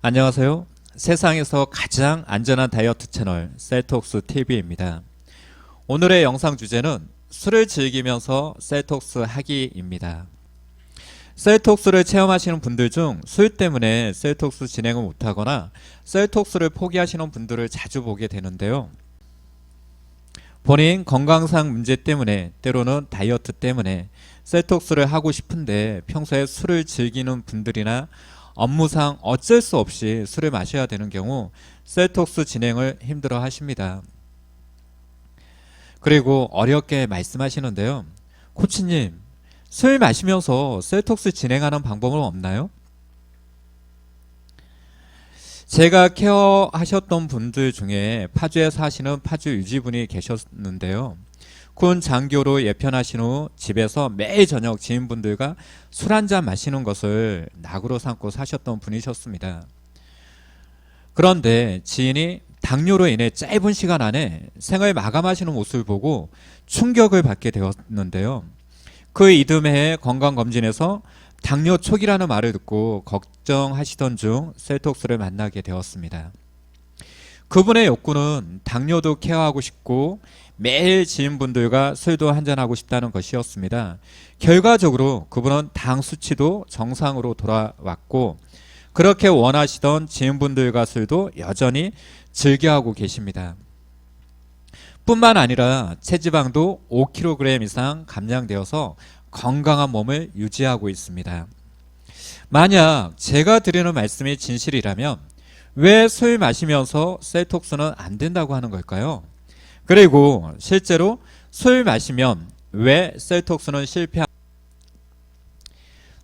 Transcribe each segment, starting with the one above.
안녕하세요. 세상에서 가장 안전한 다이어트 채널 셀톡스 TV입니다. 오늘의 영상 주제는 술을 즐기면서 셀톡스 하기입니다. 셀톡스를 체험하시는 분들 중 술 때문에 셀톡스 진행을 못하거나 셀톡스를 포기하시는 분들을 자주 보게 되는데요. 본인 건강상 문제 때문에 때로는 다이어트 때문에 셀톡스를 하고 싶은데 평소에 술을 즐기는 분들이나 업무상 어쩔 수 없이 술을 마셔야 되는 경우 셀톡스 진행을 힘들어 하십니다. 그리고 어렵게 말씀하시는데요. 코치님, 술 마시면서 셀톡스 진행하는 방법은 없나요? 제가 케어하셨던 분들 중에 파주에 사시는 파주 유지분이 계셨는데요. 군 장교로 예편하신 후 집에서 매일 저녁 지인분들과 술 한잔 마시는 것을 낙으로 삼고 사셨던 분이셨습니다. 그런데 지인이 당뇨로 인해 짧은 시간 안에 생을 마감하시는 모습을 보고 충격을 받게 되었는데요. 그 이듬해 건강검진에서 당뇨 초기라는 말을 듣고 걱정하시던 중 셀톡스를 만나게 되었습니다. 그분의 욕구는 당뇨도 케어하고 싶고 매일 지인분들과 술도 한잔하고 싶다는 것이었습니다. 결과적으로 그분은 당 수치도 정상으로 돌아왔고 그렇게 원하시던 지인분들과 술도 여전히 즐겨하고 계십니다. 뿐만 아니라 체지방도 5kg 이상 감량되어서 건강한 몸을 유지하고 있습니다. 만약 제가 드리는 말씀이 진실이라면 왜 술 마시면서 셀톡스는 안 된다고 하는 걸까요? 그리고 실제로 술 마시면 왜 셀톡스는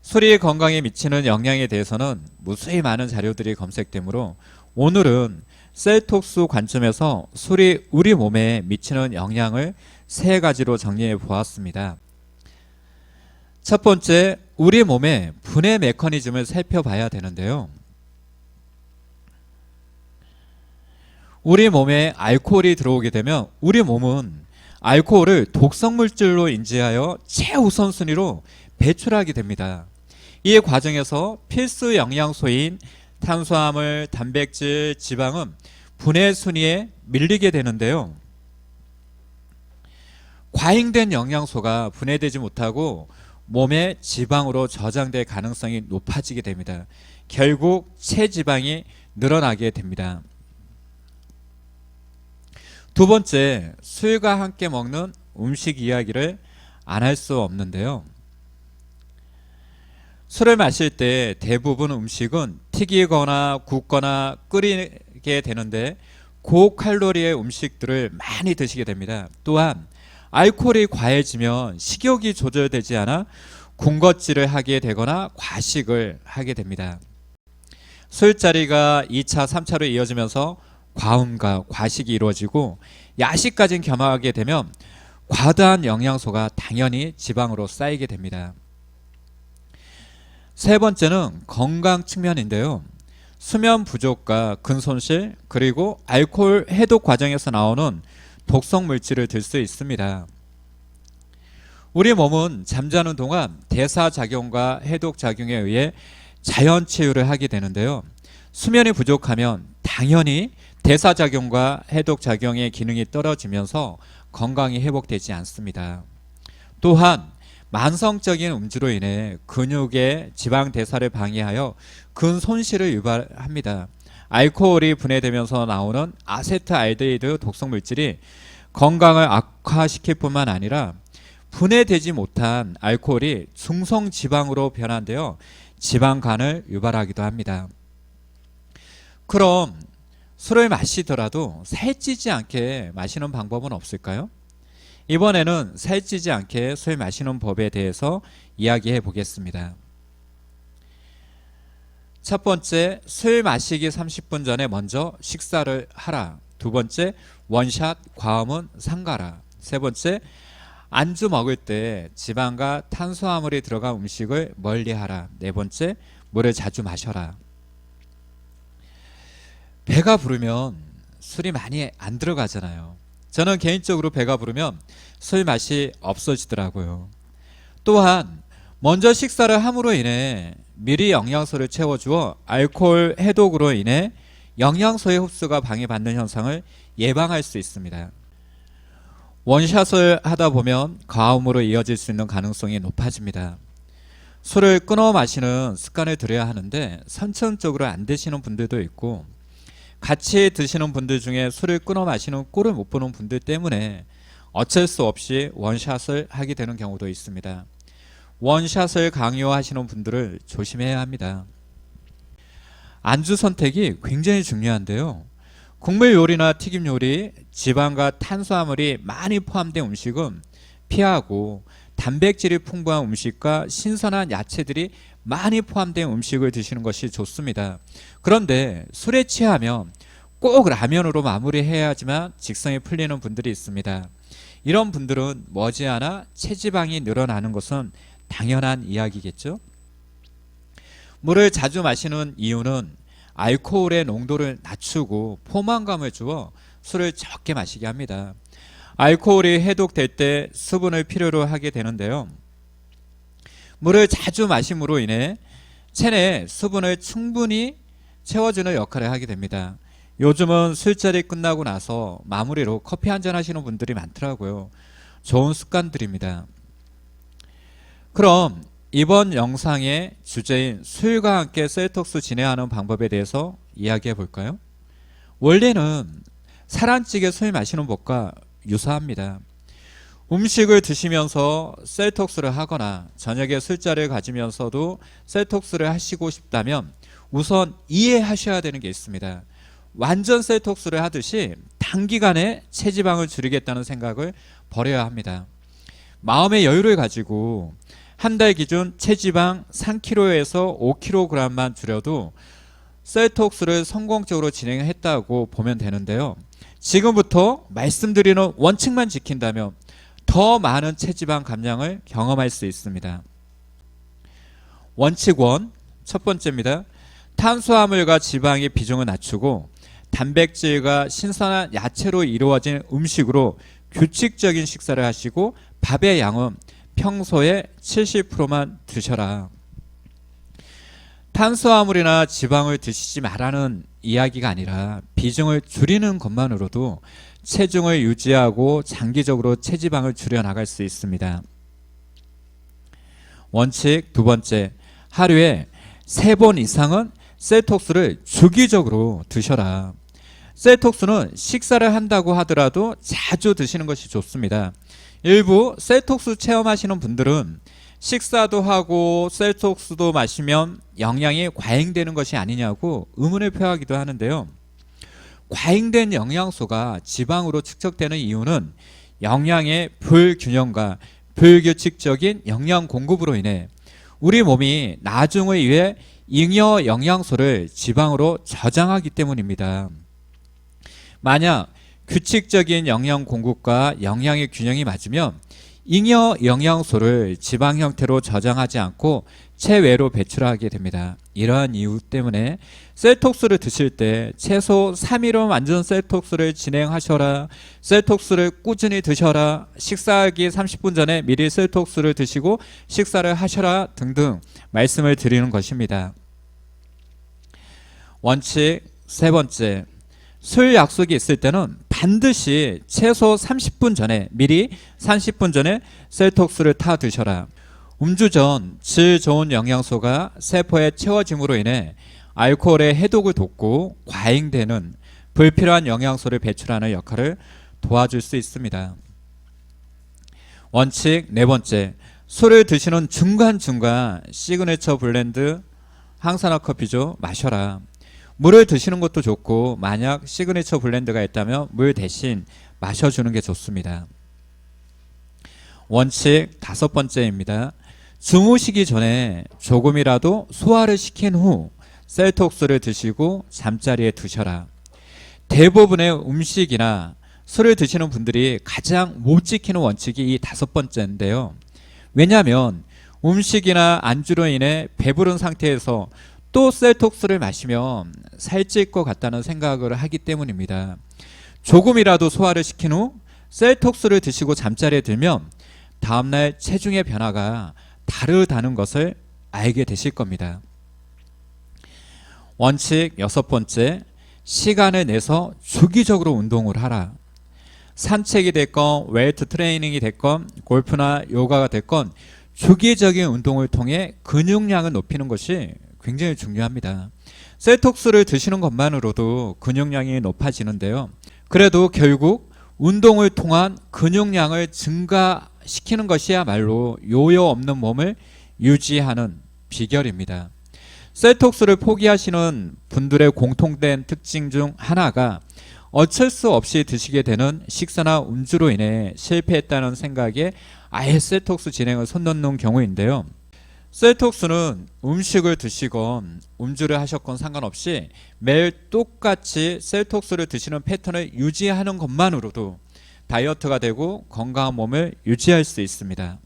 술이 건강에 미치는 영향에 대해서는 무수히 많은 자료들이 검색되므로 오늘은 셀톡스 관점에서 술이 우리 몸에 미치는 영향을 세 가지로 정리해 보았습니다. 첫 번째, 우리 몸의 분해 메커니즘을 살펴봐야 되는데요. 우리 몸에 알코올이 들어오게 되면 우리 몸은 알코올을 독성 물질로 인지하여 최우선순위로 배출하게 됩니다. 이 과정에서 필수 영양소인 탄수화물, 단백질, 지방은 분해 순위에 밀리게 되는데요. 과잉된 영양소가 분해되지 못하고 몸의 지방으로 저장될 가능성이 높아지게 됩니다. 결국 체지방이 늘어나게 됩니다. 두 번째, 술과 함께 먹는 음식 이야기를 안 할 수 없는데요. 술을 마실 때 대부분 음식은 튀기거나 굽거나 끓이게 되는데 고칼로리의 음식들을 많이 드시게 됩니다. 또한 알코올이 과해지면 식욕이 조절되지 않아 군것질을 하게 되거나 과식을 하게 됩니다. 술자리가 2차, 3차로 이어지면서 과음과 과식이 이루어지고 야식까지 겸하게 되면 과다한 영양소가 당연히 지방으로 쌓이게 됩니다. 세 번째는 건강 측면인데요. 수면 부족과 근손실 그리고 알코올 해독 과정에서 나오는 독성 물질을 들 수 있습니다. 우리 몸은 잠자는 동안 대사작용과 해독작용에 의해 자연 치유를 하게 되는데요. 수면이 부족하면 당연히 대사작용과 해독작용의 기능이 떨어지면서 건강이 회복되지 않습니다. 또한 만성적인 음주로 인해 근육의 지방 대사를 방해하여 근손실을 유발합니다. 알코올이 분해되면서 나오는 아세트알데히드 독성 물질이 건강을 악화시킬 뿐만 아니라 분해되지 못한 알코올이 중성 지방으로 변환되어 지방간을 유발하기도 합니다. 그럼 술을 마시더라도 살찌지 않게 마시는 방법은 없을까요? 이번에는 살찌지 않게 술 마시는 법에 대해서 이야기해 보겠습니다. 첫 번째, 술 마시기 30분 전에 먼저 식사를 하라. 두 번째, 원샷 과음은 삼가라. 세 번째, 안주 먹을 때 지방과 탄수화물이 들어간 음식을 멀리하라. 네 번째, 물을 자주 마셔라. 배가 부르면 술이 많이 안 들어가잖아요. 저는 개인적으로 배가 부르면 술 맛이 없어지더라고요. 또한 먼저 식사를 함으로 인해 미리 영양소를 채워주어 알코올 해독으로 인해 영양소의 흡수가 방해받는 현상을 예방할 수 있습니다. 원샷을 하다 보면 과음으로 이어질 수 있는 가능성이 높아집니다. 술을 끊어 마시는 습관을 들여야 하는데 선천적으로 안 드시는 분들도 있고, 같이 드시는 분들 중에 술을 끊어 마시는 꼴을 못 보는 분들 때문에 어쩔 수 없이 원샷을 하게 되는 경우도 있습니다. 원샷을 강요하시는 분들을 조심해야 합니다. 안주 선택이 굉장히 중요한데요. 국물 요리나 튀김 요리, 지방과 탄수화물이 많이 포함된 음식은 피하고, 단백질이 풍부한 음식과 신선한 야채들이 많이 포함된 음식을 드시는 것이 좋습니다. 그런데 술에 취하면 꼭 라면으로 마무리해야지만 직성이 풀리는 분들이 있습니다. 이런 분들은 머지않아 체지방이 늘어나는 것은 당연한 이야기겠죠. 물을 자주 마시는 이유는 알코올의 농도를 낮추고 포만감을 주어 술을 적게 마시게 합니다. 알코올이 해독될 때 수분을 필요로 하게 되는데요. 물을 자주 마심으로 인해 체내에 수분을 충분히 채워주는 역할을 하게 됩니다. 요즘은 술자리 끝나고 나서 마무리로 커피 한잔 하시는 분들이 많더라고요. 좋은 습관들입니다. 그럼 이번 영상의 주제인 술과 함께 셀톡스 진행하는 방법에 대해서 이야기해 볼까요? 원래는 살안찌개 술 마시는 법과 유사합니다. 음식을 드시면서 셀톡스를 하거나 저녁에 술자리를 가지면서도 셀톡스를 하시고 싶다면 우선 이해하셔야 되는 게 있습니다. 완전 셀톡스를 하듯이 단기간에 체지방을 줄이겠다는 생각을 버려야 합니다. 마음의 여유를 가지고 한 달 기준 체지방 3kg에서 5kg만 줄여도 셀톡스를 성공적으로 진행했다고 보면 되는데요. 지금부터 말씀드리는 원칙만 지킨다면 더 많은 체지방 감량을 경험할 수 있습니다. 원칙 1, 첫 번째입니다. 탄수화물과 지방의 비중을 낮추고 단백질과 신선한 야채로 이루어진 음식으로 규칙적인 식사를 하시고, 밥의 양은 평소에 70%만 드셔라. 탄수화물이나 지방을 드시지 말라는 이야기가 아니라 비중을 줄이는 것만으로도 체중을 유지하고 장기적으로 체지방을 줄여나갈 수 있습니다. 원칙 두 번째, 하루에 3번 이상은 셀톡스를 주기적으로 드셔라. 셀톡스는 식사를 한다고 하더라도 자주 드시는 것이 좋습니다. 일부 셀톡스 체험하시는 분들은 식사도 하고 셀톡스도 마시면 영양이 과잉되는 것이 아니냐고 의문을 표하기도 하는데요. 과잉된 영양소가 지방으로 축적되는 이유는 영양의 불균형과 불규칙적인 영양 공급으로 인해 우리 몸이 나중을 위해 잉여 영양소를 지방으로 저장하기 때문입니다. 만약 규칙적인 영양 공급과 영양의 균형이 맞으면 잉여 영양소를 지방 형태로 저장하지 않고 체외로 배출하게 됩니다. 이러한 이유 때문에 셀톡스를 드실 때 최소 3일은 완전 셀톡스를 진행하셔라, 셀톡스를 꾸준히 드셔라, 식사하기 30분 전에 미리 셀톡스를 드시고 식사를 하셔라 등등 말씀을 드리는 것입니다. 원칙 세 번째, 술 약속이 있을 때는 반드시 최소 30분 전에, 미리 30분 전에 셀톡스를 타 드셔라. 음주 전 질 좋은 영양소가 세포에 채워짐으로 인해 알코올의 해독을 돕고 과잉되는 불필요한 영양소를 배출하는 역할을 도와줄 수 있습니다. 원칙 네 번째, 술을 드시는 중간중간 시그니처 블렌드 항산화 커피죠, 마셔라. 물을 드시는 것도 좋고, 만약 시그니처 블렌드가 있다면 물 대신 마셔주는 게 좋습니다. 원칙 다섯 번째입니다. 주무시기 전에 조금이라도 소화를 시킨 후 셀톡스를 드시고 잠자리에 드셔라. 대부분의 음식이나 술을 드시는 분들이 가장 못 지키는 원칙이 이 다섯 번째인데요. 왜냐하면 음식이나 안주로 인해 배부른 상태에서 또 셀톡스를 마시면 살찔 것 같다는 생각을 하기 때문입니다. 조금이라도 소화를 시킨 후 셀톡스를 드시고 잠자리에 들면 다음날 체중의 변화가 다르다는 것을 알게 되실 겁니다. 원칙 6번째, 시간을 내서 주기적으로 운동을 하라. 산책이 됐건 웨이트 트레이닝이 됐건 골프나 요가가 됐건 주기적인 운동을 통해 근육량을 높이는 것이 굉장히 중요합니다. 셀톡스를 드시는 것만으로도 근육량이 높아지는데요. 그래도 결국 운동을 통한 근육량을 증가시키는 것이야말로 요요 없는 몸을 유지하는 비결입니다. 셀톡스를 포기하시는 분들의 공통된 특징 중 하나가 어쩔 수 없이 드시게 되는 식사나 음주로 인해 실패했다는 생각에 아예 셀톡스 진행을 손 놓는 경우인데요. 셀톡스는 음식을 드시건 음주를 하셨건 상관없이 매일 똑같이 셀톡스를 드시는 패턴을 유지하는 것만으로도 다이어트가 되고 건강한 몸을 유지할 수 있습니다.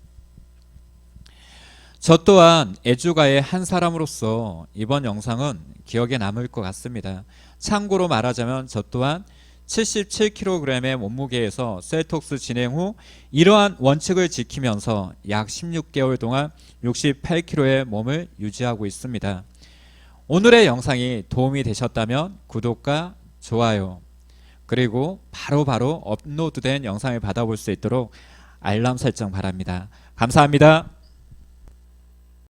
저 또한 애주가의 한 사람으로서 이번 영상은 기억에 남을 것 같습니다. 참고로 말하자면 저 또한 77kg의 몸무게에서 셀톡스 진행 후 이러한 원칙을 지키면서 약 16개월 동안 68kg의 몸을 유지하고 있습니다. 오늘의 영상이 도움이 되셨다면 구독과 좋아요, 그리고 바로바로 업로드된 영상을 받아볼 수 있도록 알람 설정 바랍니다. 감사합니다.